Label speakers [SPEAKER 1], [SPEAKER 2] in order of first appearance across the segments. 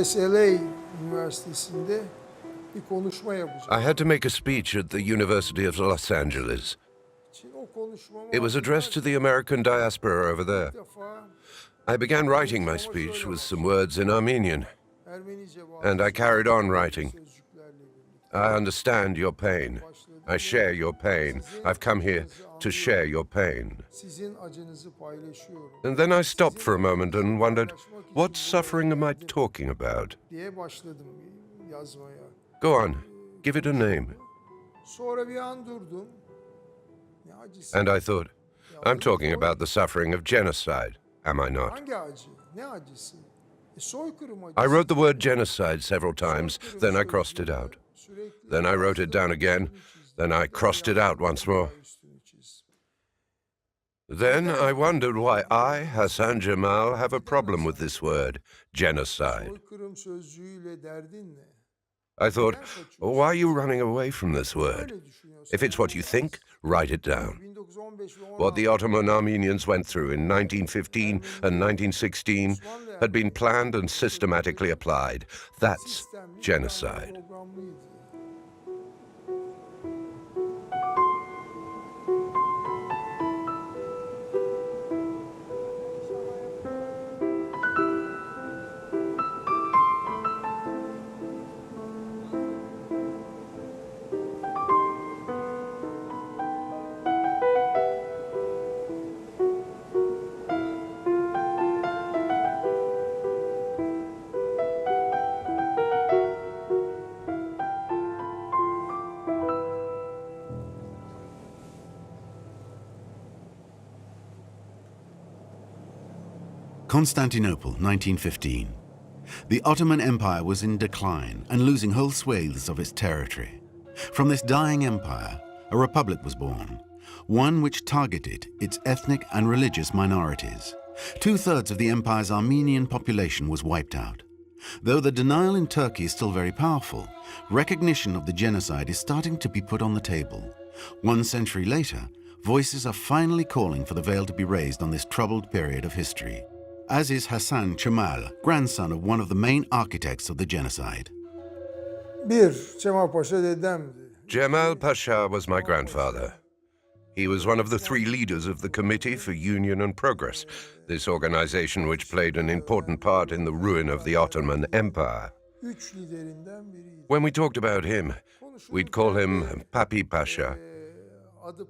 [SPEAKER 1] UCLA Üniversitesi'nde bir konuşma yapacağım.
[SPEAKER 2] I had to make a speech at the University of Los Angeles. It was addressed to the American diaspora over there. I began writing my speech with some words in Armenian, and I carried on writing. I understand your pain. I share your pain. I've come here to share your pain. And then I stopped for a moment and wondered, what suffering am I talking about? Go on, give it a name. And I thought, I'm talking about the suffering of genocide, am I not? I wrote the word genocide several times, then I crossed it out. Then I wrote it down again, then I crossed it out once more. Then I wondered why I, Hassan Jamal, have a problem with this word, genocide. I thought, why are you running away from this word? If it's what you think, write it down. What the Ottoman Armenians went through in 1915 and 1916 had been planned and systematically applied. That's genocide.
[SPEAKER 3] Constantinople, 1915. The Ottoman Empire was in decline and losing whole swathes of its territory. From this dying empire, a republic was born, one which targeted its ethnic and religious minorities. 2/3 of the empire's Armenian population was wiped out. Though the denial in Turkey is still very powerful, recognition of the genocide is starting to be put on the table. 1 century later, voices are finally calling for the veil to be raised on this troubled period of history, as is Hassan Jamal, grandson of one of the main architects of the genocide.
[SPEAKER 2] Cemal Pasha was my grandfather. He was one of the 3 leaders of the Committee for Union and Progress, this organization which played an important part in the ruin of the Ottoman Empire. When we talked about him, we'd call him Papi Pasha,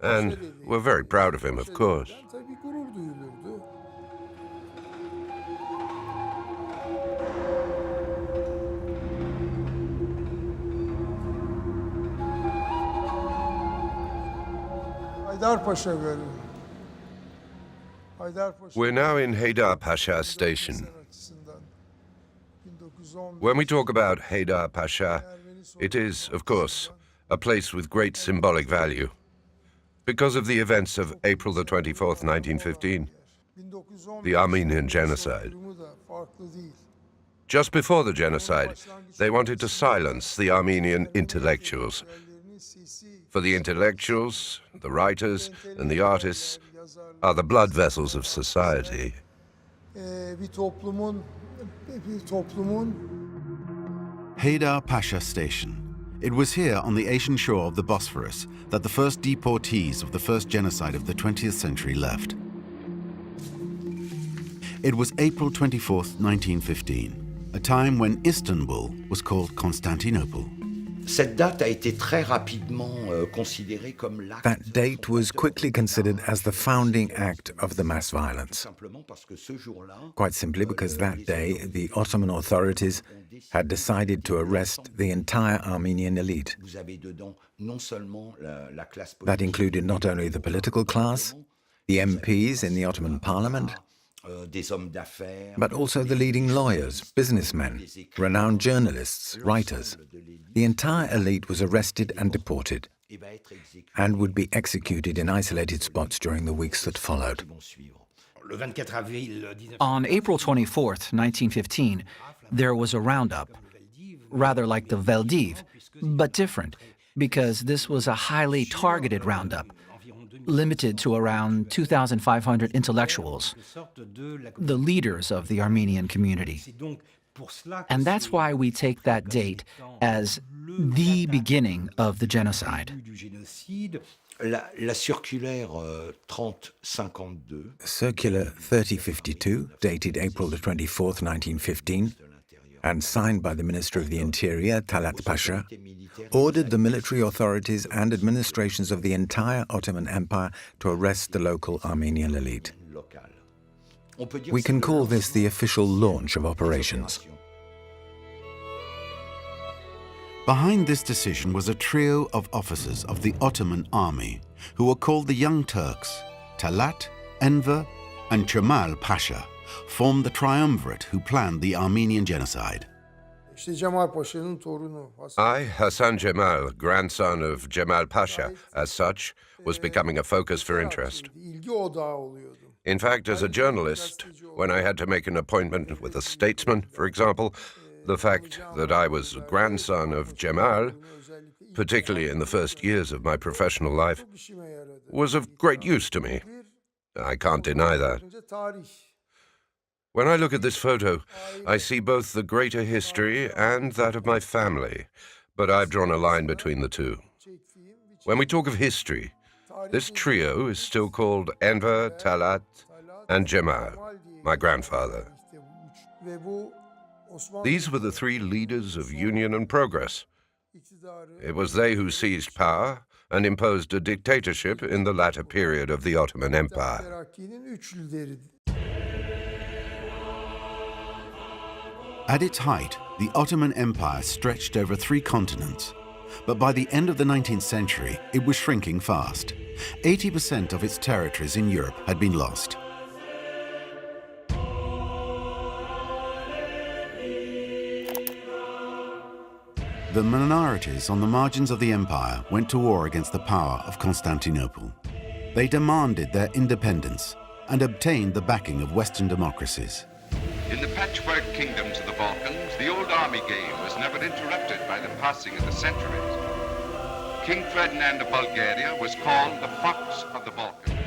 [SPEAKER 2] and we're very proud of him, of course. We're now in Haydar Pasha Station. When we talk about Haydar Pasha, it is, of course, a place with great symbolic value because of the events of April the 24th, 1915, the Armenian Genocide. Just before the genocide, they wanted to silence the Armenian intellectuals. For the intellectuals, the writers, and the artists are the blood vessels of society.
[SPEAKER 3] Haydar Pasha Station. It was here on the Asian shore of the Bosphorus that the first deportees of the first genocide of the 20th century left. It was April 24th, 1915, a time when Istanbul was called Constantinople.
[SPEAKER 4] That
[SPEAKER 5] date was quickly considered as the founding act of the mass violence. Quite simply because that day the Ottoman authorities had decided to arrest the entire Armenian elite. That included not only the political class, the MPs in the Ottoman parliament, but also the leading lawyers, businessmen, renowned journalists, writers. The entire elite was arrested and deported, and would be executed in isolated spots during the weeks that followed.
[SPEAKER 6] On April 24th, 1915, there was a roundup, rather like the Veldiv, but different, because this was a highly targeted roundup, limited to around 2,500 intellectuals, the leaders of the Armenian community. And that's why we take that date as the beginning of the genocide.
[SPEAKER 4] La circulaire 3052,
[SPEAKER 5] Circular 3052, dated April the 24th, 1915, and signed by the Minister of the Interior, Talat Pasha, ordered the military authorities and administrations of the entire Ottoman Empire to arrest the local Armenian elite. We can call this the official launch of operations.
[SPEAKER 3] Behind this decision was a trio of officers of the Ottoman army who were called the Young Turks. Talat, Enver, and Cemal Pasha formed the triumvirate who planned the Armenian genocide.
[SPEAKER 2] I, Hassan Cemal, grandson of Cemal Pasha, as such, was becoming a focus for interest. In fact, as a journalist, when I had to make an appointment with a statesman, for example, the fact that I was a grandson of Cemal, particularly in the first years of my professional life, was of great use to me. I can't deny that. When I look at this photo, I see both the greater history and that of my family, but I've drawn a line between the two. When we talk of history, this trio is still called Enver, Talat, and Cemal, my grandfather. These were the three leaders of union and progress. It was they who seized power and imposed a dictatorship in the latter period of the Ottoman Empire.
[SPEAKER 3] At its height, the Ottoman Empire stretched over 3 continents. But by the end of the 19th century, it was shrinking fast. 80% of its territories in Europe had been lost. The minorities on the margins of the empire went to war against the power of Constantinople. They demanded their independence and obtained the backing of Western democracies.
[SPEAKER 7] In the patchwork kingdoms of the Balkans, the old army game was never interrupted by the passing of the centuries. King Ferdinand of Bulgaria was called the Fox of the Balkans.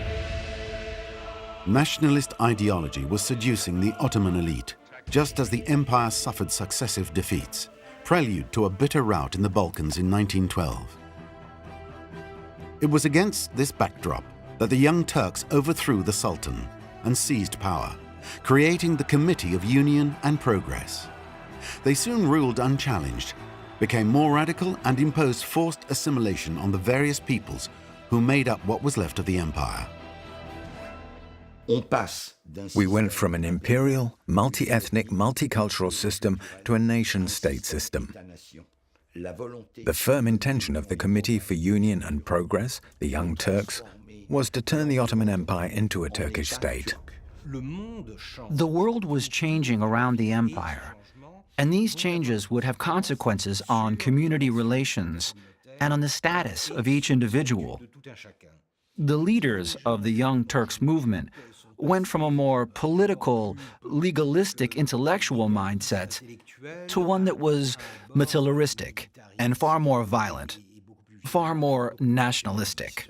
[SPEAKER 3] Nationalist ideology was seducing the Ottoman elite, just as the empire suffered successive defeats, prelude to a bitter rout in the Balkans in 1912. It was against this backdrop that the Young Turks overthrew the Sultan and seized power, creating the Committee of Union and Progress. They soon ruled unchallenged, became more radical and imposed forced assimilation on the various peoples who made up what was left of the empire.
[SPEAKER 5] We went from an imperial, multi-ethnic, multicultural system to a nation-state system. The firm intention of the Committee for Union and Progress, the Young Turks, was to turn the Ottoman Empire into a Turkish state.
[SPEAKER 6] The world was changing around the empire, and these changes would have consequences on community relations and on the status of each individual. The leaders of the Young Turks movement went from a more political, legalistic, intellectual mindset to one that was materialistic and far more violent, far more nationalistic.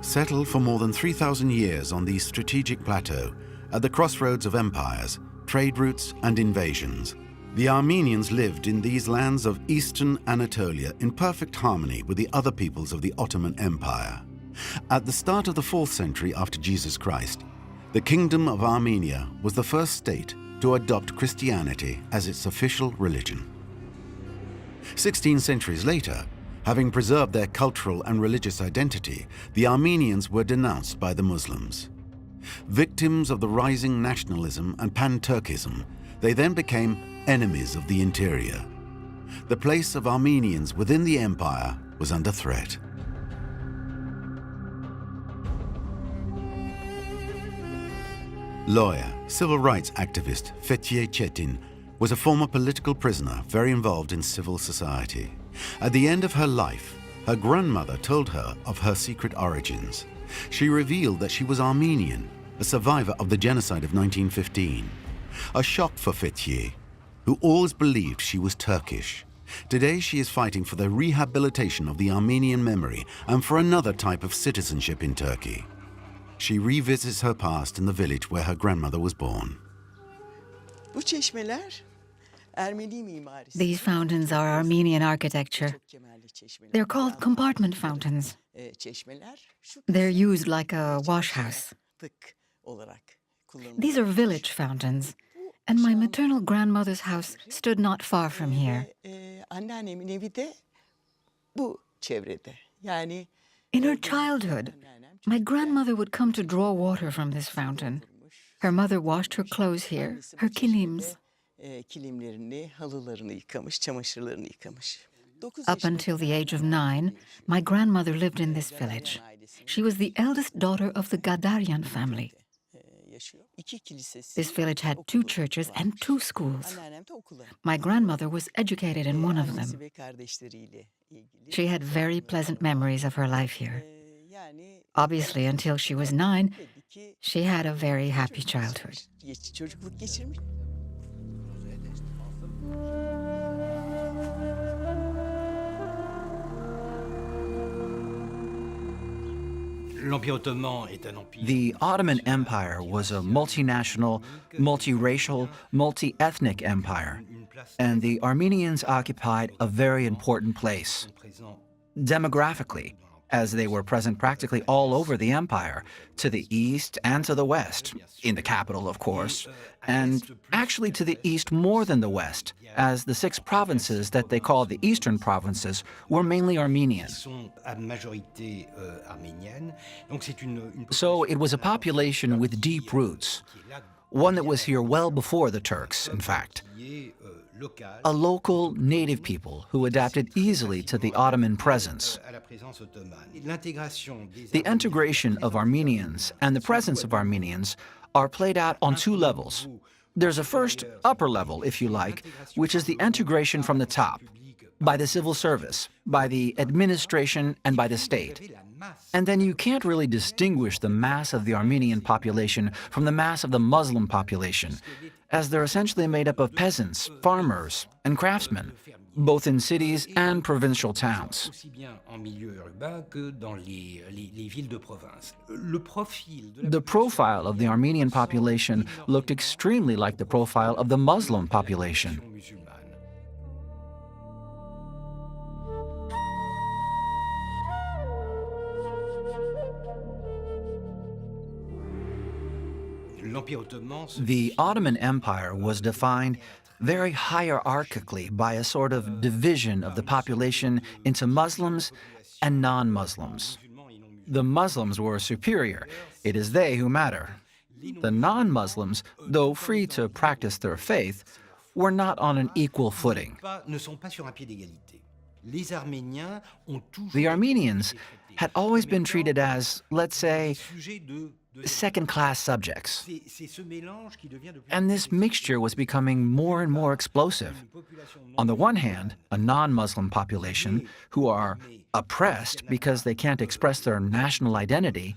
[SPEAKER 3] Settled for more than 3,000 years on the strategic plateau, at the crossroads of empires, trade routes and invasions, the Armenians lived in these lands of eastern Anatolia in perfect harmony with the other peoples of the Ottoman Empire. At the start of the 4th century after Jesus Christ, the Kingdom of Armenia was the first state to adopt Christianity as its official religion. 16 centuries later, having preserved their cultural and religious identity, the Armenians were denounced by the Muslims. Victims of the rising nationalism and pan-Turkism, they then became enemies of the interior. The place of Armenians within the empire was under threat. Lawyer, civil rights activist Fethiye Çetin was a former political prisoner very involved in civil society. At the end of her life, her grandmother told her of her secret origins. She revealed that she was Armenian, a survivor of the genocide of 1915. A shock for Fethiye, who always believed she was Turkish. Today she is fighting for the rehabilitation of the Armenian memory and for another type of citizenship in Turkey. she revisits her past in the village where her grandmother was born.
[SPEAKER 8] Bu çeşmeler Ermeni mimarisi.
[SPEAKER 9] These fountains are Armenian architecture. They're called compartment fountains.
[SPEAKER 8] Çeşmeler şu
[SPEAKER 9] They're used like a wash house.
[SPEAKER 8] tık olarak kullanılıyor.
[SPEAKER 9] These are village fountains, and my maternal grandmother's house stood not far from here.
[SPEAKER 8] Anneannemin evi de bu çevrede. Yani
[SPEAKER 9] In her childhood, my grandmother would come to draw water from this fountain. Her mother washed her clothes here, her kilims.
[SPEAKER 8] Kilimlerini, halılarını yıkamış, çamaşırlarını yıkamış.
[SPEAKER 9] Up until the age of 9, my grandmother lived in this village. She was the eldest daughter of the Gadarian family. This village had 2 churches and 2 schools. My grandmother was educated in one of them. She had very pleasant memories of her life here. Obviously, until she was 9, she had a very happy childhood.
[SPEAKER 8] Çocukluk geçirmiş.
[SPEAKER 6] The Ottoman Empire was a multinational, multiracial, multi-ethnic empire, and the Armenians occupied a very important place. Demographically, as they were present practically all over the empire, to the east and to the west, in the capital, of course, and actually to the east more than the west, as the 6 provinces that they called the eastern provinces were mainly Armenian. So it was a population with deep roots, one that was here well before the Turks, in fact. A local native people who adapted easily to the Ottoman presence. The integration of Armenians and the presence of Armenians are played out on 2 levels. There's a first, upper level, if you like, which is the integration from the top, by the civil service, by the administration, and by the state. And then you can't really distinguish the mass of the Armenian population from the mass of the Muslim population, as they're essentially made up of peasants, farmers, and craftsmen, both in cities and provincial towns. The profile of the Armenian population looked extremely like the profile of the Muslim population. The Ottoman Empire was defined very hierarchically by a sort of division of the population into Muslims and non-Muslims. The Muslims were superior. It is they who matter. The non-Muslims, though free to practice their faith, were not on an equal footing. The Armenians had always been treated as, let's say, second-class subjects. And this mixture was becoming more and more explosive. On the one hand, a non-Muslim population who are oppressed because they can't express their national identity,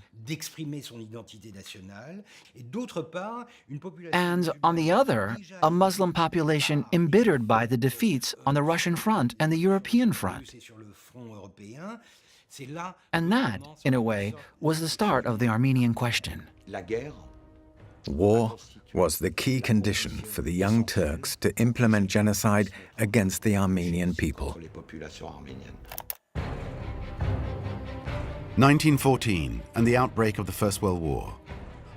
[SPEAKER 6] and on the other, a Muslim population embittered by the defeats on the Russian front and the European front. And that, in a way, was the start of the Armenian question.
[SPEAKER 5] War was the key condition for the young Turks to implement genocide against the Armenian people.
[SPEAKER 3] 1914 and the outbreak of the First World War.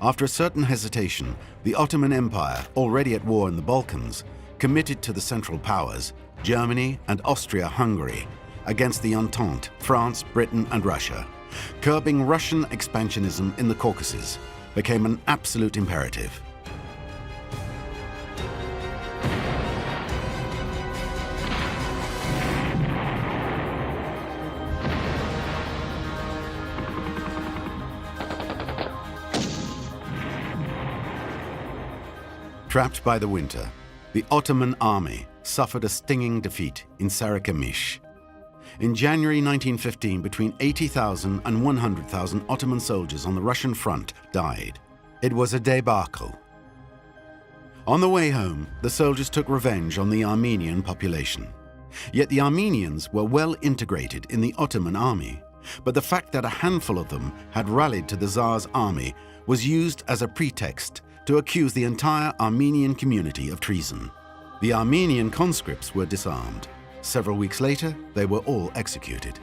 [SPEAKER 3] After a certain hesitation, the Ottoman Empire, already at war in the Balkans, committed to the Central Powers, Germany and Austria-Hungary, against the Entente, France, Britain and Russia. Curbing Russian expansionism in the Caucasus became an absolute imperative. Trapped by the winter, the Ottoman army suffered a stinging defeat in Sarıkamış. In January 1915, between 80,000 and 100,000 Ottoman soldiers on the Russian front died. It was a debacle. On the way home, the soldiers took revenge on the Armenian population. Yet the Armenians were well integrated in the Ottoman army, But the fact that a handful of them had rallied to the Tsar's army was used as a pretext to accuse the entire Armenian community of treason. The Armenian conscripts were disarmed. Several weeks later, they were all executed.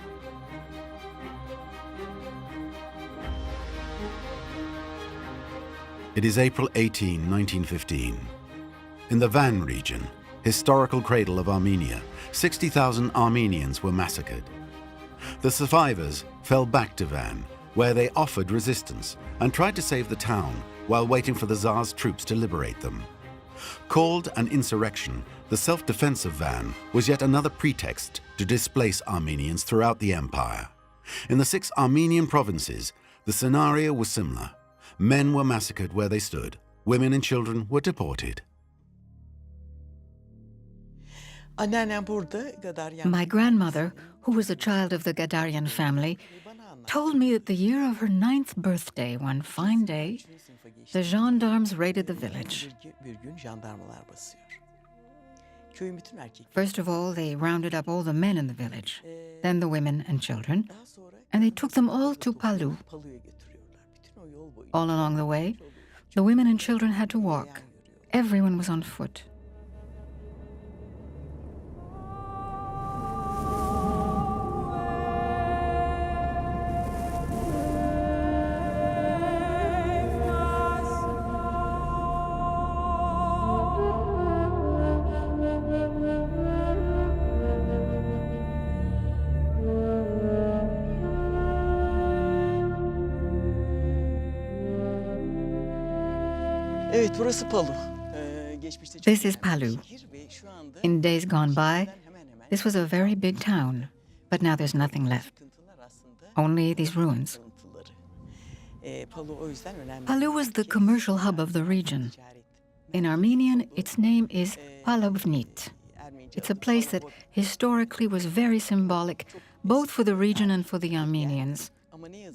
[SPEAKER 3] It is April 18, 1915. In the Van region, historical cradle of Armenia, 60,000 Armenians were massacred. The survivors fell back to Van, where they offered resistance and tried to save the town while waiting for the Tsar's troops to liberate them. Called an insurrection, the self-defense of Van was yet another pretext to displace Armenians throughout the empire. In the 6 Armenian provinces, the scenario was similar. Men were massacred where they stood. Women and children were deported.
[SPEAKER 9] My grandmother, who was a child of the Gadarian family, told me that the year of her 9th birthday, one fine day, the gendarmes raided the village. First of all, they rounded up all the men in the village, then the women and children, and they took them all to Palu. All along the way, the women and children had to walk. Everyone was on foot. This is Palu. In days gone by, this was a very big town, but now there's nothing left. Only these ruins. Palu was the commercial hub of the region. In Armenian, its name is Palavnit. It's a place that historically was very symbolic, both for the region and for the Armenians.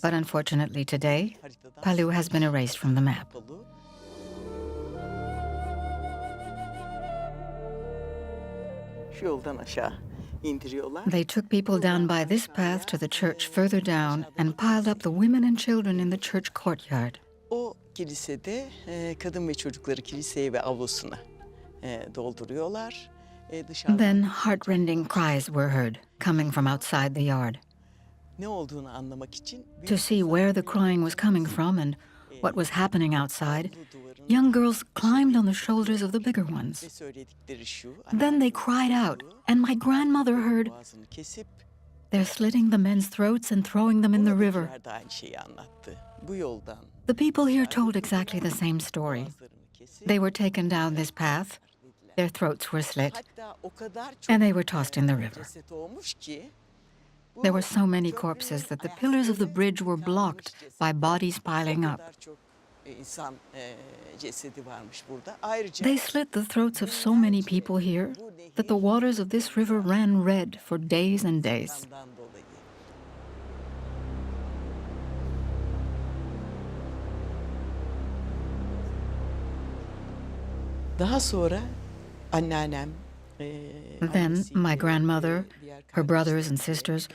[SPEAKER 9] But unfortunately today, Palu has been erased from the map. They took people down by this path to the church further down and piled up the women and children in the church courtyard. Then heartrending cries were heard coming from outside the yard. To see where the crying was coming from and what was happening outside, young girls climbed on the shoulders of the bigger ones. Then they cried out, and my grandmother heard, "They're slitting the men's throats and throwing them in the river." The people here told exactly the same story. They were taken down this path, their throats were slit, and they were tossed in the river. There were so many corpses that the pillars of the bridge were blocked by bodies piling up. They slit the throats of so many people here that the waters of this river ran red for days and days. Then my grandmother, her brothers and sisters,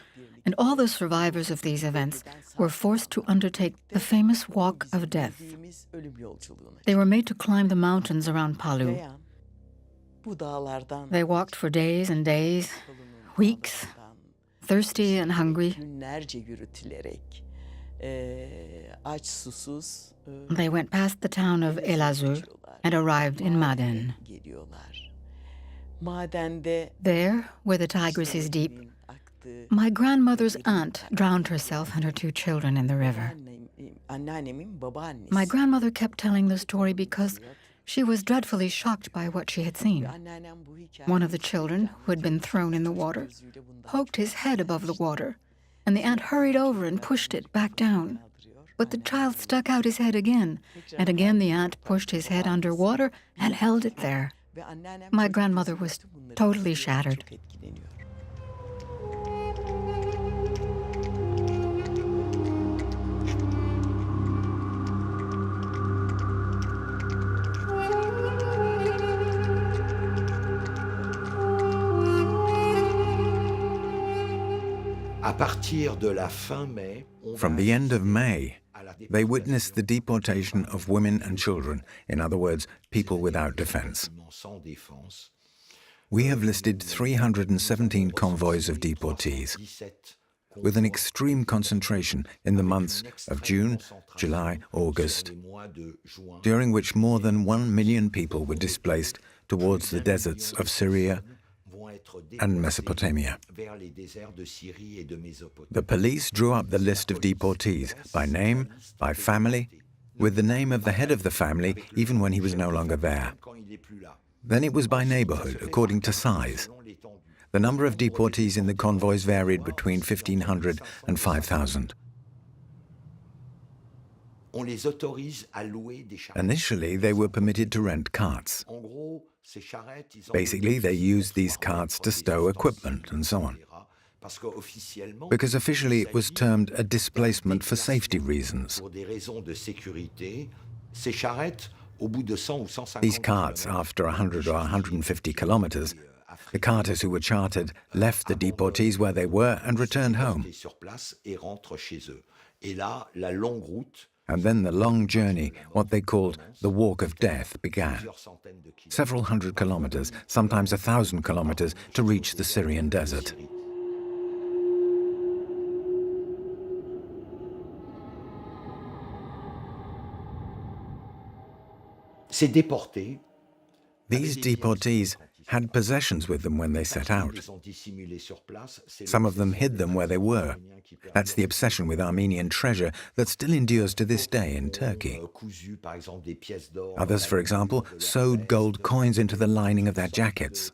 [SPEAKER 9] and all the survivors of these events were forced to undertake the famous walk of death. They were made to climb the mountains around Palu. They walked for days and days, weeks, thirsty and hungry. They went past the town of Elazığ and arrived in Maden. There, where the Tigris is deep, my grandmother's aunt drowned herself and her 2 children in the river. My grandmother kept telling the story because she was dreadfully shocked by what she had seen. One of the children, who had been thrown in the water, poked his head above the water, and the aunt hurried over and pushed it back down. But the child stuck out his head again, and again the aunt pushed his head underwater and held it there. My grandmother was totally shattered.
[SPEAKER 4] À partir de la fin mai,
[SPEAKER 5] From the end of May, they witnessed the deportation of women and children, in other words, people without defense. We have listed 317 convoys of deportees, with an extreme concentration in the months of June, July, August, during which more than 1 million people were displaced towards the deserts of Syria and Mesopotamia. The police drew up the list of deportees by name, by family, with the name of the head of the family even when he was no longer there. Then it was by neighborhood, according to size. The number of deportees in the convoys varied between 1,500 and 5,000. Initially, they were permitted to rent carts. Basically, they used these carts to stow equipment and so on, because officially it was termed a displacement for safety reasons. These carts, after 100 or 150 kilometers, the carters who were chartered left the deportees where they were and returned home. And then the long journey, what they called the Walk of Death, began. Several hundred kilometers, sometimes 1,000 kilometers, to reach the Syrian desert. These deportees had possessions with them when they set out. Some of them hid them where they were. That's the obsession with Armenian treasure that still endures to this day in Turkey. Others, for example, sewed gold coins into the lining of their jackets.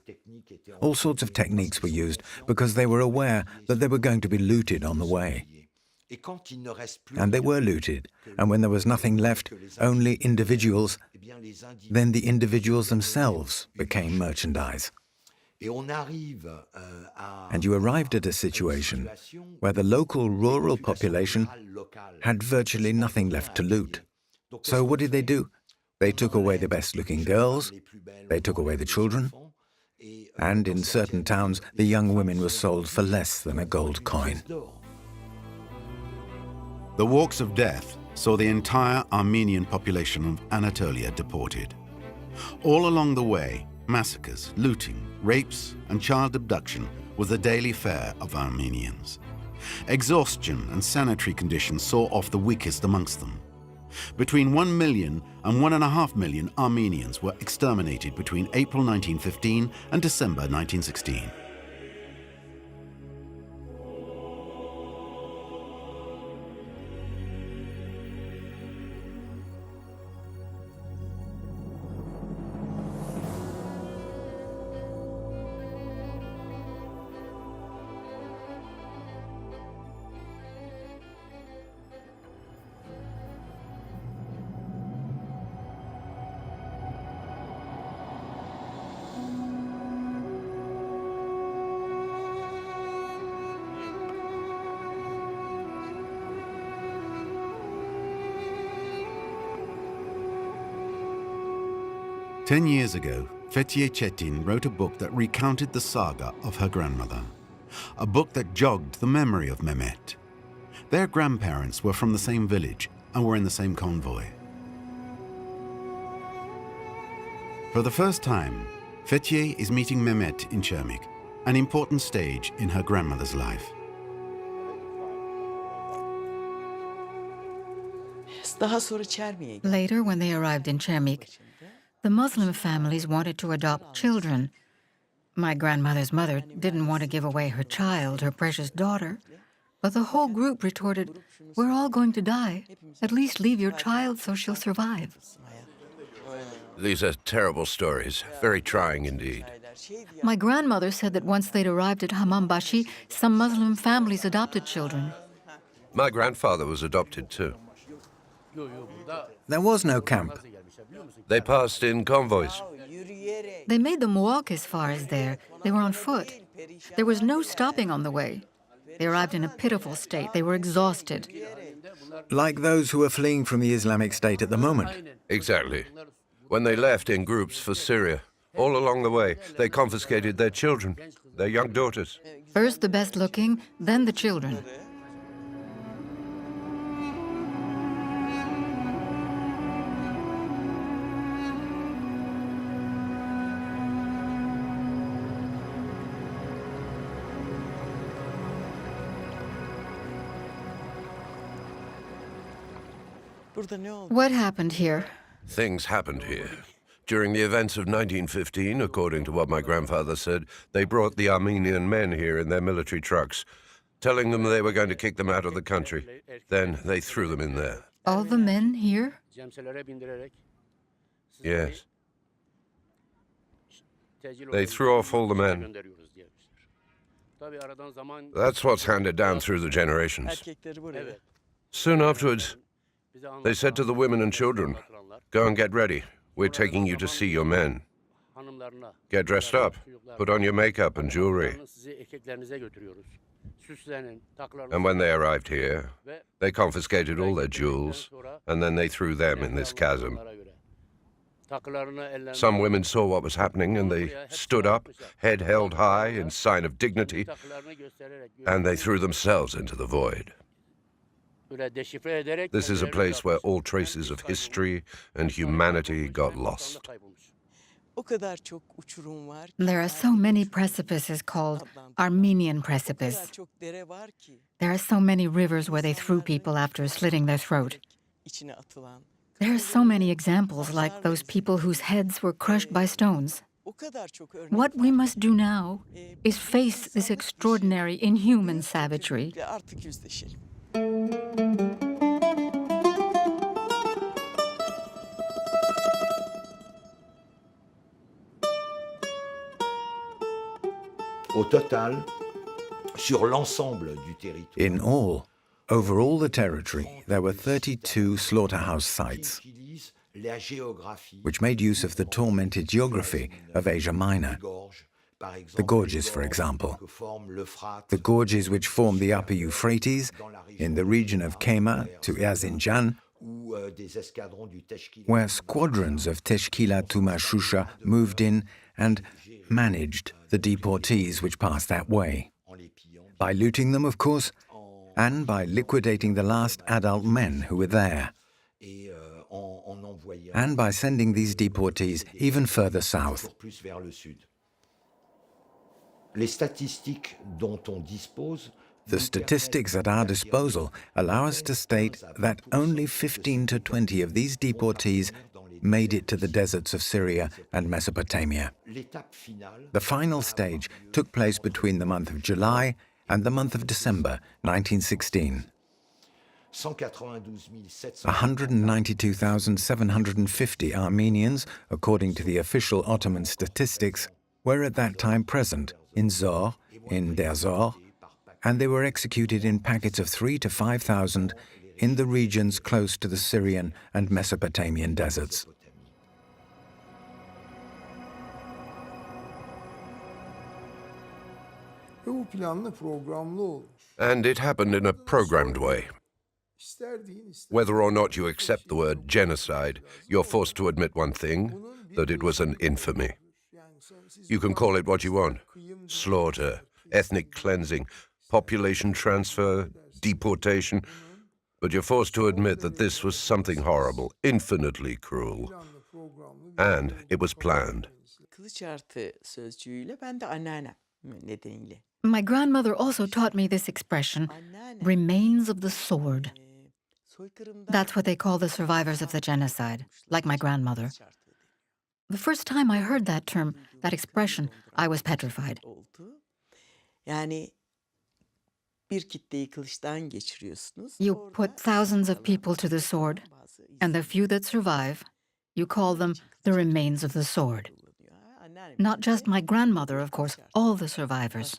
[SPEAKER 5] All sorts of techniques were used because they were aware that they were going to be looted on the way. And they were looted, and when there was nothing left, only individuals, then the individuals themselves became merchandise. And you arrived at a situation where the local rural population had virtually nothing left to loot. So what did they do? They took away the best-looking girls, they took away the children, and in certain towns the young women were sold for less than a gold coin.
[SPEAKER 3] The walks of death saw the entire Armenian population of Anatolia deported. All along the way, massacres, looting, rapes, and child abduction was the daily fare of Armenians. Exhaustion and sanitary conditions saw off the weakest amongst them. Between 1 million and 1.5 million Armenians were exterminated between April 1915 and December 1916. Ten years ago, Fethiye Çetin wrote a book that recounted the saga of her grandmother. A book that jogged the memory of Mehmet. Their grandparents were from the same village and were in the same convoy. For the first time, Fethiye is meeting Mehmet in Çermik, an important stage in her grandmother's life.
[SPEAKER 9] Later, when they arrived in Çermik, the Muslim families wanted to adopt children. My grandmother's mother didn't want to give away her child, her precious daughter. But the whole group retorted, "We're all going to die. At least leave your child so she'll survive."
[SPEAKER 2] These are terrible stories, very trying indeed.
[SPEAKER 9] My grandmother said that once they'd arrived at Hamambashi, some Muslim families adopted children.
[SPEAKER 2] My grandfather was adopted too.
[SPEAKER 5] There was no camp.
[SPEAKER 2] They passed in convoys.
[SPEAKER 9] They made them walk as far as there. They were on foot. There was no stopping on the way. They arrived in a pitiful state. They were exhausted.
[SPEAKER 5] Like those who are fleeing from the Islamic State at the moment.
[SPEAKER 2] Exactly. When they left in groups for Syria, all along the way, they confiscated their children, their young daughters.
[SPEAKER 9] First the best looking, then the children. What happened here?
[SPEAKER 2] Things happened here. During the events of 1915, according to what my grandfather said, they brought the Armenian men here in their military trucks, telling them they were going to kick them out of the country. Then they threw them in there.
[SPEAKER 9] All the men here?
[SPEAKER 2] Yes. They threw off all the men. That's what's handed down through the generations. Soon afterwards, they said to the women and children, "Go and get ready. We're taking you to see your men. Get dressed up, put on your makeup and jewelry." And when they arrived here, they confiscated all their jewels, and then they threw them in this chasm. Some women saw what was happening, and they stood up, head held high in sign of dignity, and they threw themselves into the void. This is a place where all traces of history and humanity got lost.
[SPEAKER 9] There are so many precipices called Armenian precipice. There are so many rivers where they threw people after slitting their throat. There are so many examples like those people whose heads were crushed by stones. What we must do now is face this extraordinary, inhuman savagery.
[SPEAKER 4] Au total, sur l'ensemble du territoire.
[SPEAKER 5] In all, over all the territory, there were 32 slaughterhouse sites, which made use of the tormented geography of Asia Minor. The gorges, for example. The gorges which form the upper Euphrates, in the region of Kema to Erzincan, where squadrons of Teshkila Tumashusha moved in and managed the deportees which passed that way. By looting them, of course, and by liquidating the last adult men who were there. And by sending these deportees even further south. The statistics at our disposal allow us to state that only 15 to 20 of these deportees made it to the deserts of Syria and Mesopotamia. The final stage took place between the month of July and the month of December 1916. 192,750 Armenians, according to the official Ottoman statistics, were at that time present in Zor, in Der Zor, and they were executed in packets of 3,000 to 5,000 in the regions close to the Syrian and Mesopotamian deserts.
[SPEAKER 2] And it happened in a programmed way. Whether or not you accept the word genocide, you're forced to admit one thing, that it was an infamy. You can call it what you want: slaughter, ethnic cleansing, population transfer, deportation, but you're forced to admit that this was something horrible, infinitely cruel. And it was planned.
[SPEAKER 9] My grandmother also taught me this expression, remains of the sword. That's what they call the survivors of the genocide, like my grandmother. The first time I heard that term, that expression, I was petrified. You put thousands of people to the sword, and the few that survive, you call them the remains of the sword. Not just my grandmother, of course, all the survivors.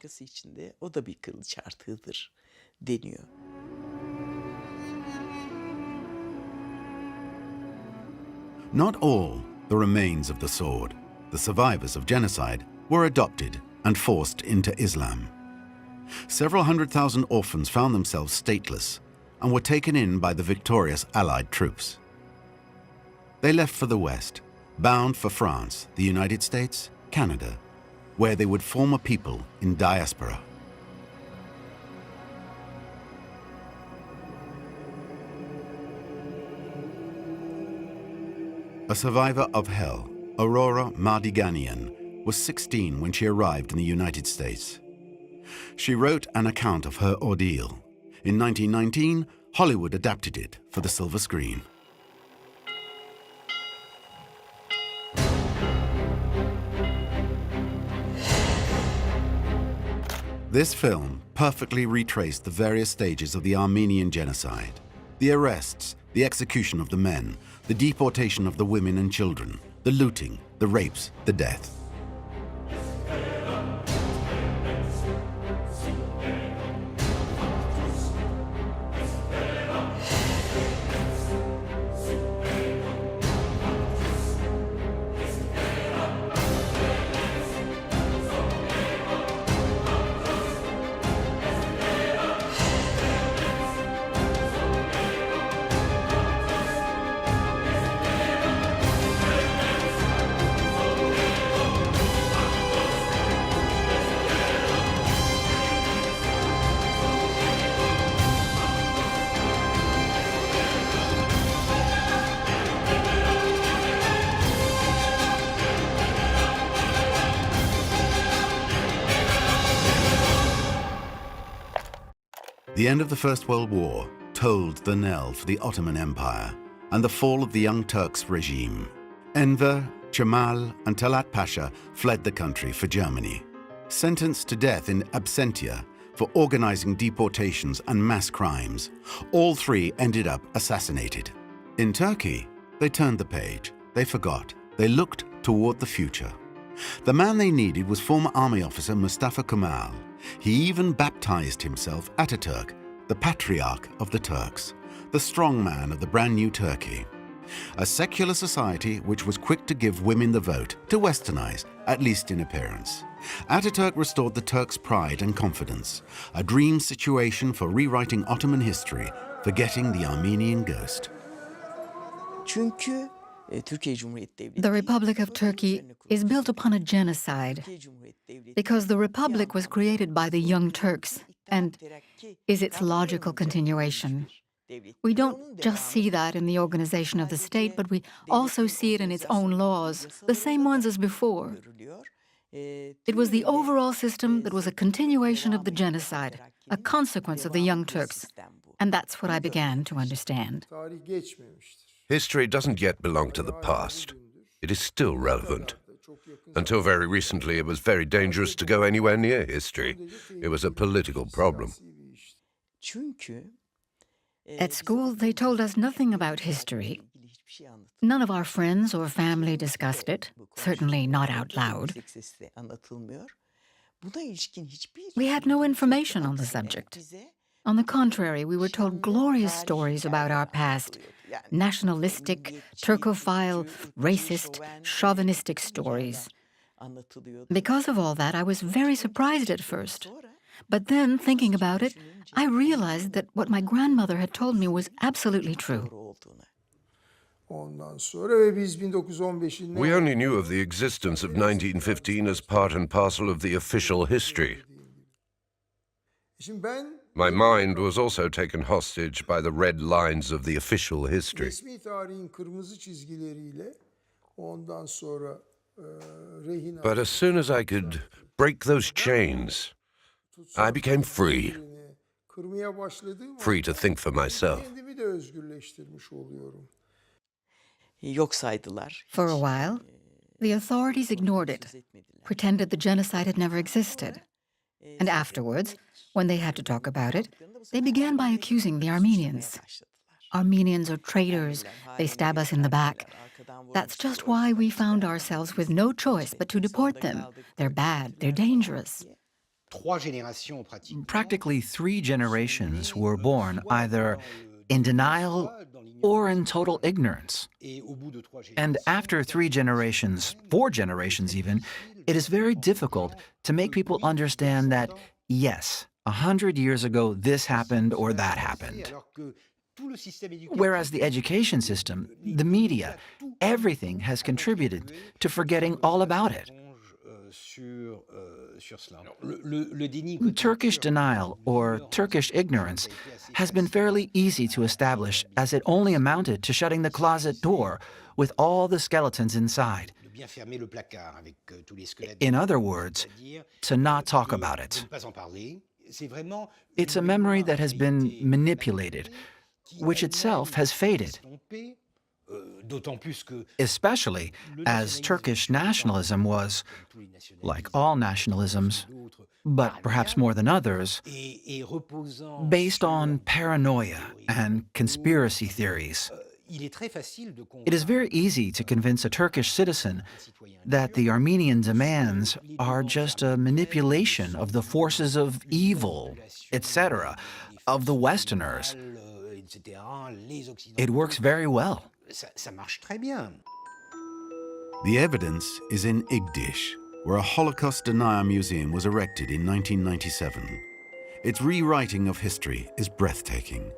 [SPEAKER 3] Not all the remains of the sword, the survivors of genocide, were adopted and forced into Islam. Several 100,000 orphans found themselves stateless and were taken in by the victorious Allied troops. They left for the West, bound for France, the United States, Canada, where they would form a people in diaspora. A survivor of hell, Aurora Mardiganian was 16 when she arrived in the United States. She wrote an account of her ordeal. In 1919, Hollywood adapted it for the silver screen. This film perfectly retraced the various stages of the Armenian genocide. The arrests, the execution of the men, the deportation of the women and children, the looting, the rapes, the death. The end of the First World War tolled the knell for the Ottoman Empire and the fall of the Young Turks regime. Enver, Cemal and Talat Pasha fled the country for Germany. Sentenced to death in absentia for organizing deportations and mass crimes, all three ended up assassinated. In Turkey, they turned the page, they forgot, they looked toward the future. The man they needed was former army officer Mustafa Kemal. He even baptized himself Ataturk, the patriarch of the Turks, the strong man of the brand new Turkey. A secular society which was quick to give women the vote, to westernize, at least in appearance. Ataturk restored the Turks' pride and confidence, a dream situation for rewriting Ottoman history, forgetting the Armenian ghost.
[SPEAKER 9] The Republic of Turkey is built upon a genocide because the Republic was created by the Young Turks and is its logical continuation. We don't just see that in the organization of the state, but we also see it in its own laws, the same ones as before. It was the overall system that was a continuation of the genocide, a consequence of the Young Turks, and that's what I began to understand.
[SPEAKER 2] History doesn't yet belong to the past. It is still relevant. Until very recently, it was very dangerous to go anywhere near history. It was a political problem.
[SPEAKER 9] At school, they told us nothing about history. None of our friends or family discussed it, certainly not out loud. We had no information on the subject. On the contrary, we were told glorious stories about our past, nationalistic, Turcophile, racist, chauvinistic stories. Because of all that, I was very surprised at first. But then, thinking about it, I realized that what my grandmother had told me was absolutely true.
[SPEAKER 2] We only knew of the existence of 1915 as part and parcel of the official history. My mind was also taken hostage by the red lines of the official history. But as soon as I could break those chains, I became free. Free to think for myself.
[SPEAKER 9] For a while, the authorities ignored it, pretended the genocide had never existed. And afterwards, when they had to talk about it, they began by accusing the Armenians. Armenians are traitors, they stab us in the back. That's just why we found ourselves with no choice but to deport them. They're bad, they're dangerous.
[SPEAKER 6] Practically 3 generations were born either in denial or in total ignorance. And after 3 generations, 4 generations even, it is very difficult to make people understand that, yes, 100 years ago this happened or that happened. Whereas the education system, the media, everything has contributed to forgetting all about it. Turkish denial, or Turkish ignorance, has been fairly easy to establish, as it only amounted to shutting the closet door with all the skeletons inside. In other words, to not talk about it. It's a memory that has been manipulated, which itself has faded. Especially as Turkish nationalism was, like all nationalisms, but perhaps more than others, based on paranoia and conspiracy theories. It is very easy to convince a Turkish citizen that the Armenian demands are just a manipulation of the forces of evil, etc., of the Westerners. It works very well.
[SPEAKER 3] The evidence is in Igdish, where a Holocaust denier museum was erected in 1997. Its rewriting of history is breathtaking.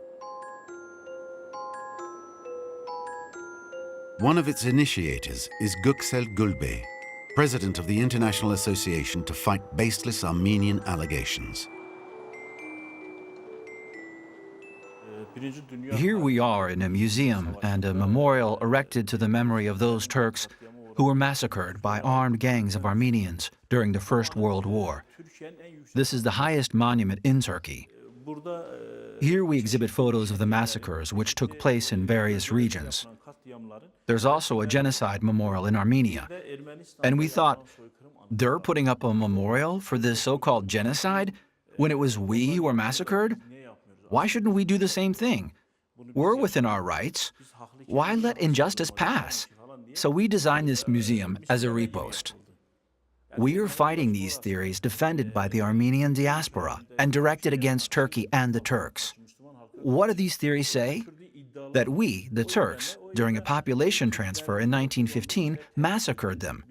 [SPEAKER 3] One of its initiators is Göksel Gülbey, president of the International Association to Fight Baseless Armenian Allegations.
[SPEAKER 6] Here we are in a museum and a memorial erected to the memory of those Turks who were massacred by armed gangs of Armenians during the First World War. This is the highest monument in Turkey. Here we exhibit photos of the massacres which took place in various regions. There's also a genocide memorial in Armenia. And we thought, they're putting up a memorial for this so-called genocide when it was we who were massacred? Why shouldn't we do the same thing? We're within our rights. Why let injustice pass? So we designed this museum as a repost. We are fighting these theories defended by the Armenian diaspora and directed against Turkey and the Turks. What do these theories say? That we, the Turks, during a population transfer in 1915, massacred them.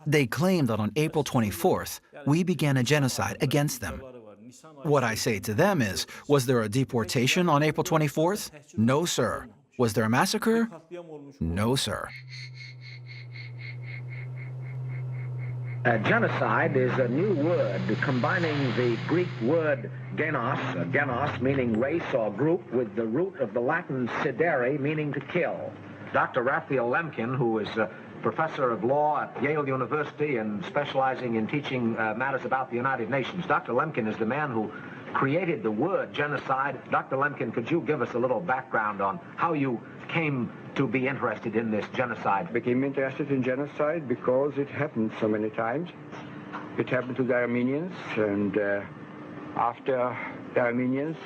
[SPEAKER 6] They claim that on April 24th, we began a genocide against them. What I say to them is, was there a deportation on April 24th? No, sir. Was there a massacre? No, sir.
[SPEAKER 10] Genocide is a new word combining the Greek word genos meaning race or group, with the root of the Latin sidere, meaning to kill. Dr. Raphael Lemkin, who is a professor of law at Yale University and specializing in teaching matters about the United Nations. Dr. Lemkin is the man who created the word genocide. Dr. Lemkin, could you give us a little background on how you came to be interested in this genocide?
[SPEAKER 11] I became interested in genocide because it happened so many times. It happened to the Armenians, and after the Armenians,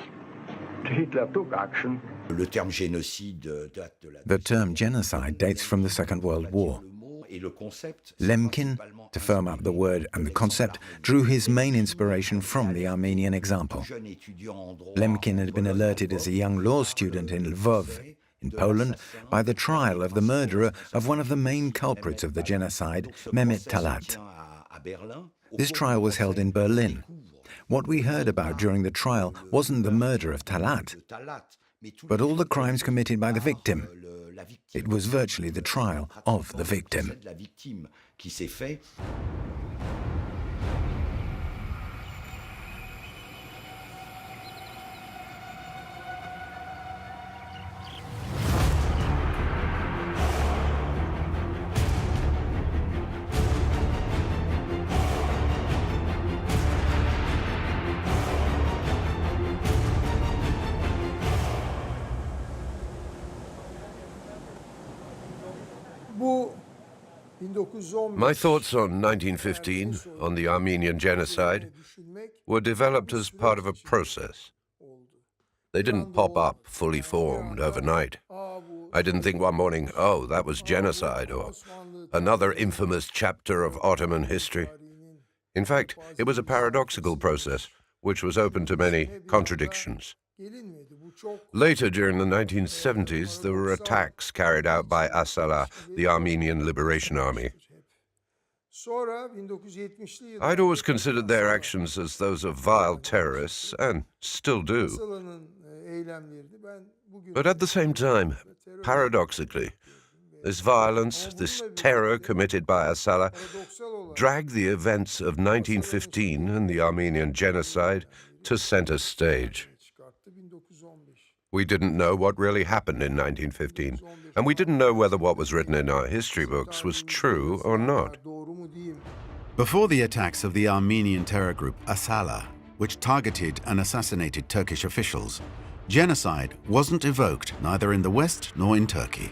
[SPEAKER 11] Hitler took action.
[SPEAKER 5] The term genocide dates from the Second World War. Lemkin, to firm up the word and the concept, drew his main inspiration from the Armenian example. Lemkin had been alerted as a young law student in Lvov, in Poland, by the trial of the murderer of one of the main culprits of the genocide, Mehmet Talat. This trial was held in Berlin. What we heard about during the trial wasn't the murder of Talat, but all the crimes committed by the victim. It was virtually the trial of the victim.
[SPEAKER 2] My thoughts on 1915, on the Armenian genocide, were developed as part of a process. They didn't pop up fully formed overnight. I didn't think one morning, oh, that was genocide, or another infamous chapter of Ottoman history. In fact, it was a paradoxical process, which was open to many contradictions. Later, during the 1970s, there were attacks carried out by Asala, the Armenian Liberation Army. I'd always considered their actions as those of vile terrorists, and still do. But at the same time, paradoxically, This violence, this terror committed by Asala, dragged the events of 1915 and the Armenian Genocide to center stage. We didn't know what really happened in 1915, and we didn't know whether what was written in our history books was true or not.
[SPEAKER 3] Before the attacks of the Armenian terror group Asala, which targeted and assassinated Turkish officials, genocide wasn't evoked neither in the West nor in Turkey.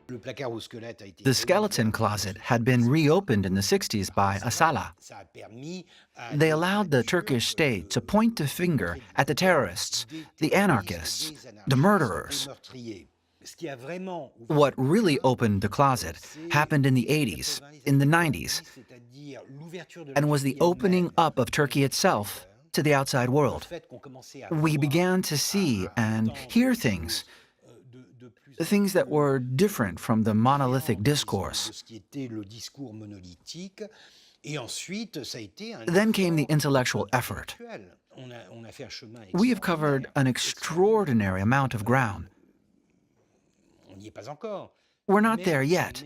[SPEAKER 6] The skeleton closet had been reopened in the 60s by Asala. They allowed the Turkish state to point the finger at the terrorists, the anarchists, the murderers. What really opened the closet happened in the 80s, in the 90s, and was the opening up of Turkey itself to the outside world. We began to see and hear things that were different from the monolithic discourse. Then came the intellectual effort. We have covered an extraordinary amount of ground. We're not there yet,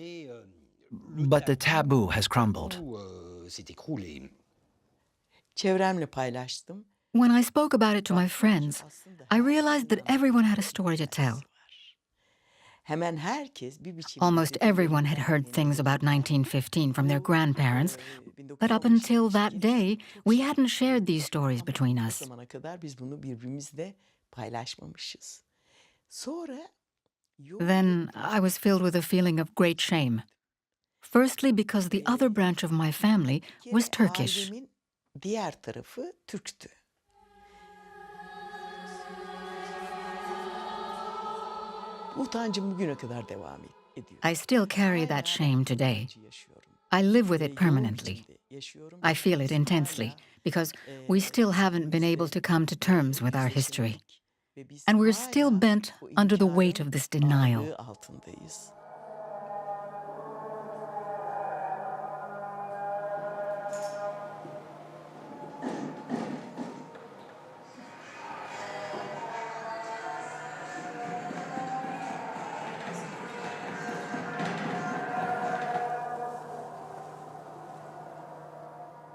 [SPEAKER 6] but the taboo has crumbled.
[SPEAKER 9] When I spoke about it to my friends, I realized that everyone had a story to tell. Almost everyone had heard things about 1915 from their grandparents, but up until that day, we hadn't shared these stories between us. Then I was filled with a feeling of great shame. Firstly, because the other branch of my family was Turkish. I still carry that shame today. I live with it permanently. I feel it intensely because we still haven't been able to come to terms with our history. And we're still bent under the weight of this denial.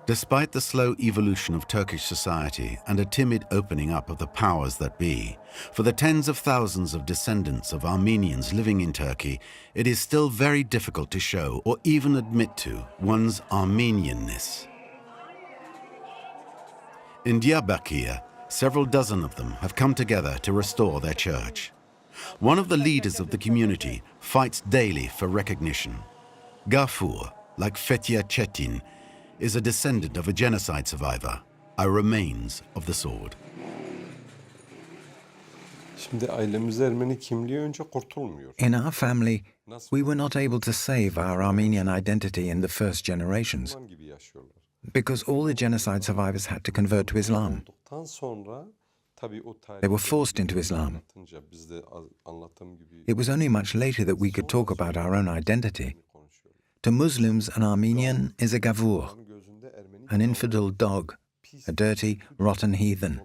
[SPEAKER 3] Despite the slow evolution of Turkish society and a timid opening up of the powers that be, for the tens of thousands of descendants of Armenians living in Turkey, it is still very difficult to show or even admit to one's Armenianness. In Diyarbakir, several dozen of them have come together to restore their church. One of the leaders of the community fights daily for recognition. Gafur, like Fethia Çetin, is a descendant of a genocide survivor, a remains of the sword.
[SPEAKER 5] In our family, we were not able to save our Armenian identity in the first generations because all the genocide survivors had to convert to Islam. They were forced into Islam. It was only much later that we could talk about our own identity. To Muslims, an Armenian is a gavur, an infidel dog, a dirty, rotten heathen.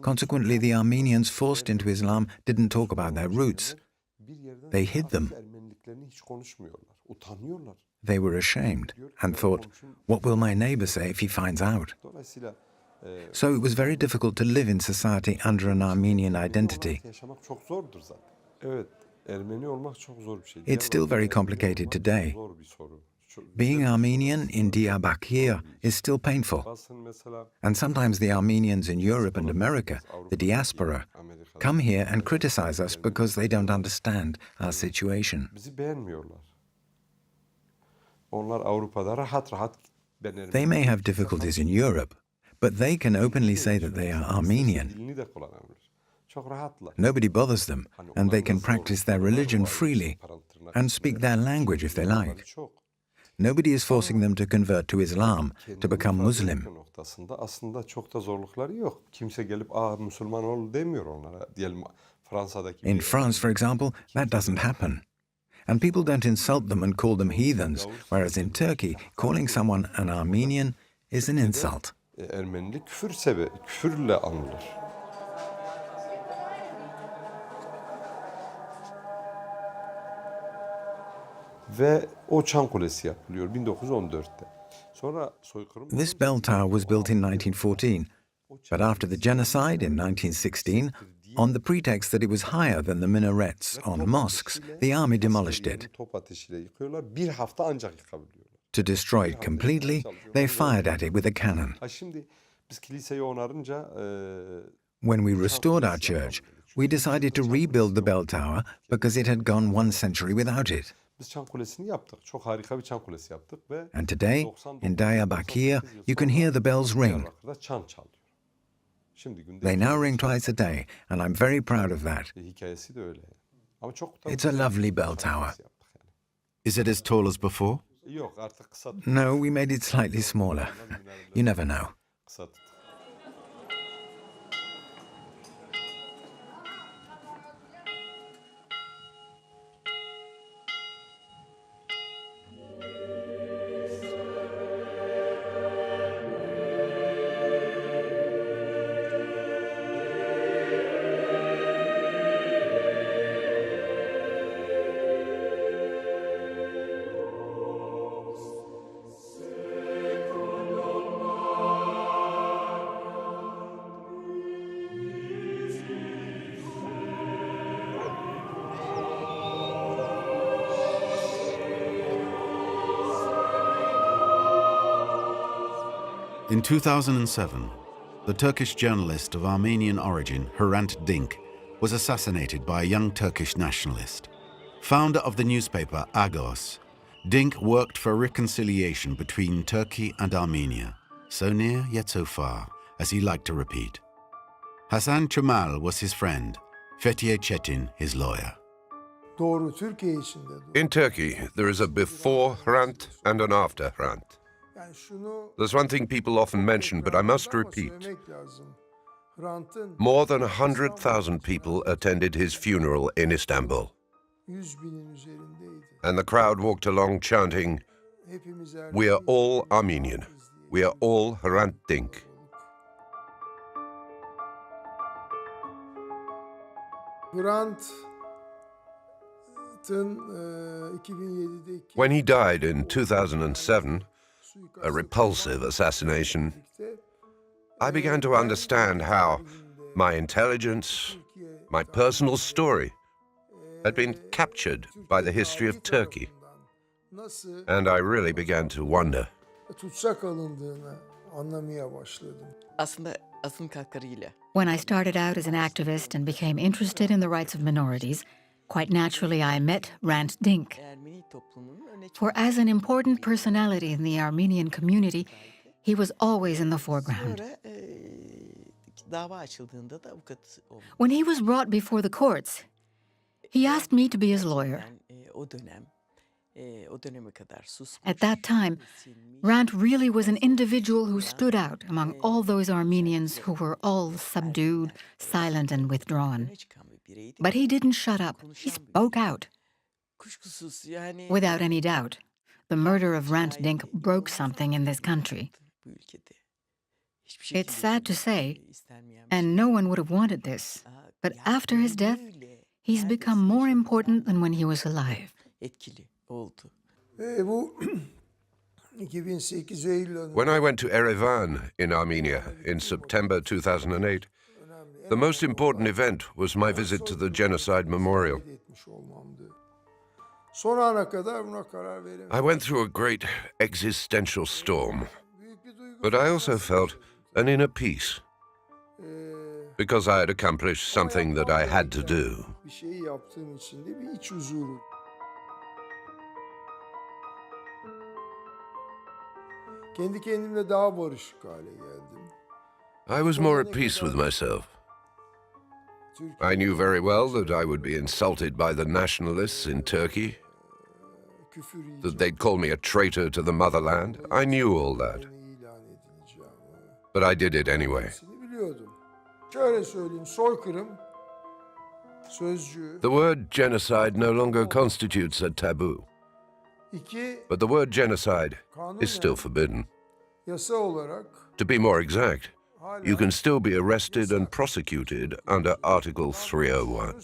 [SPEAKER 5] Consequently, the Armenians forced into Islam didn't talk about their roots. They hid them. They were ashamed and thought, what will my neighbor say if he finds out? So it was very difficult to live in society under an Armenian identity. It's still very complicated today. Being Armenian in Diyarbakir is still painful. And sometimes the Armenians in Europe and America, the diaspora, come here and criticize us because they don't understand our situation. They may have difficulties in Europe, but they can openly say that they are Armenian. Nobody bothers them, and they can practice their religion freely and speak their language if they like. Nobody is forcing them to convert to Islam, to become Muslim. In France, for example, that doesn't happen. And people don't insult them and call them heathens, whereas in Turkey, calling someone an Armenian is an insult.
[SPEAKER 12] Ve o çan kulesi yapılıyor 1914'te. Sonra soykırım...
[SPEAKER 5] This bell tower was built in 1914, but after the genocide in 1916, on the pretext that it was higher than the minarets on mosques, the army demolished it.
[SPEAKER 12] Top ateşiyle yıkıyorlar. Bir hafta ancak yıkabiliyorlar.
[SPEAKER 5] To destroy it completely, they fired at it with a cannon.
[SPEAKER 12] Şimdi biz kiliseyi onarınca...
[SPEAKER 5] When we restored our church, we decided to rebuild the bell tower because it had gone 1 century without it.
[SPEAKER 12] Biz çan kulesini yaptık. Çok harika bir çan kulesi yaptık ve...
[SPEAKER 5] And today, in Diyarbakir, you can hear the bells ring.
[SPEAKER 12] Çan çalıyor. Şimdi günde...
[SPEAKER 5] They now ring twice a day, and I'm very proud of that.
[SPEAKER 12] Hikayesi de öyle. Ama çok...
[SPEAKER 5] It's a lovely bell tower.
[SPEAKER 3] Is it as tall as before?
[SPEAKER 12] Yok, artık kısa...
[SPEAKER 5] No, we made it slightly smaller. You never know.
[SPEAKER 12] Kısa tuttuk.
[SPEAKER 3] In 2007, the Turkish journalist of Armenian origin, Hrant Dink, was assassinated by a young Turkish nationalist. Founder of the newspaper Agos, Dink worked for reconciliation between Turkey and Armenia, so near yet so far, as he liked to repeat. Hasan Cemal was his friend, Fethiye Çetin his lawyer.
[SPEAKER 1] Doğru, Türkiye içinde.
[SPEAKER 2] In Turkey, there is a before Hrant and an after Hrant. There's one thing people often mention, but I must repeat. More than 100,000 people attended his funeral in Istanbul. And the crowd walked along chanting, "We are all Armenian. We are all Hrant Dink." When he died in 2007, a repulsive assassination, I began to understand how my intelligence, my personal story, had been captured by the history of Turkey. And I really began to wonder.
[SPEAKER 9] When I started out as an activist and became interested in the rights of minorities, quite naturally I met Hrant Dink. For as an important personality in the Armenian community, he was always in the foreground. When he was brought before the courts, he asked me to be his lawyer. At that time, Hrant really was an individual who stood out among all those Armenians who were all subdued, silent, and withdrawn. But he didn't shut up. He spoke out. Without any doubt, the murder of Hrant Dink broke something in this country. It's sad to say, and no one would have wanted this, but after his death, he's become more important than when he was alive.
[SPEAKER 2] When I went to Yerevan in Armenia in September 2008, the most important event was my visit to the Genocide Memorial. I went through a great existential storm, but I also felt an inner peace, because I had accomplished something that I had to do. I was more at peace with myself. I knew very well that I would be insulted by the nationalists in Turkey, that they'd call me a traitor to the motherland. I knew all that. But I did it anyway. The word genocide no longer constitutes a taboo. But the word genocide is still forbidden. To be more exact, you can still be arrested and prosecuted under Article 301.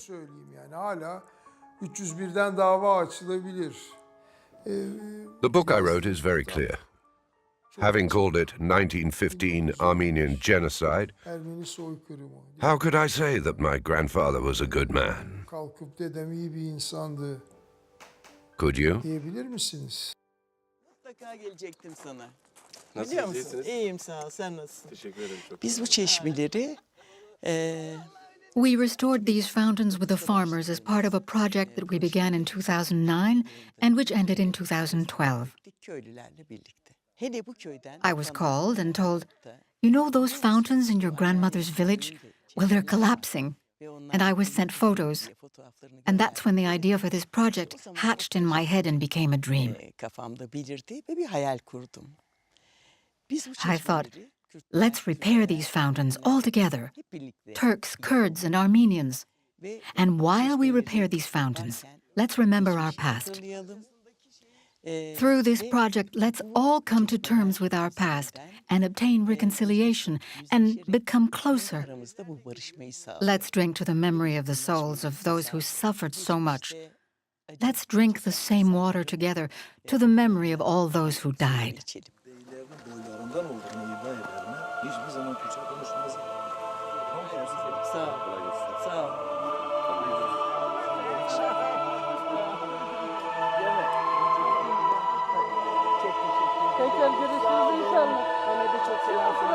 [SPEAKER 2] The book I wrote is very clear. Having called it 1915 Armenian Genocide,
[SPEAKER 1] Ermeni soykırımı.
[SPEAKER 2] how could I say that my grandfather was a good man?
[SPEAKER 1] Kalkıp dedem iyi bir insandı
[SPEAKER 2] Could you?
[SPEAKER 1] diyebilir misiniz?
[SPEAKER 8] Mutlaka gelecektim sana. Biliyor musun? İyiyim sağ ol. Sen nasılsın? Teşekkür ederim. Biz bu çeşmeleri
[SPEAKER 9] We restored these fountains with the farmers as part of a project that we began in 2009 and which ended in 2012.
[SPEAKER 8] köylülerle birlikte. Hele bu köyden
[SPEAKER 9] I was called and told, "You know those fountains in your grandmother's village? Well, they're collapsing." And I was sent photos. And that's when the idea for this project hatched in my head and became a dream.
[SPEAKER 8] kafamda belirdi ve bir hayal kurdum. Biz bu
[SPEAKER 9] I thought,
[SPEAKER 8] çeşmeleri
[SPEAKER 9] let's repair these fountains all together,
[SPEAKER 8] hep birlikte
[SPEAKER 9] Turks, Kurds, and Armenians.
[SPEAKER 8] ve
[SPEAKER 9] And while we repair these fountains, let's remember our past.
[SPEAKER 8] hatırlayalım.
[SPEAKER 9] Through this project, let's all come to terms with our past and obtain reconciliation and become closer.
[SPEAKER 8] Aramızda bu barışmayı sağlayalım.
[SPEAKER 9] Let's drink to the memory of the souls of those who suffered so much. Let's drink the same water together to the memory of all those who died.
[SPEAKER 8] İçelim.
[SPEAKER 13] Boylarından olduğunu iddia ederler. Hiçbir zaman Türkçe konuşmaz.
[SPEAKER 8] Sağ ol. Sağ ol. Tekrar görüşürüz inşallah. Ahmet'e çok selam söyle.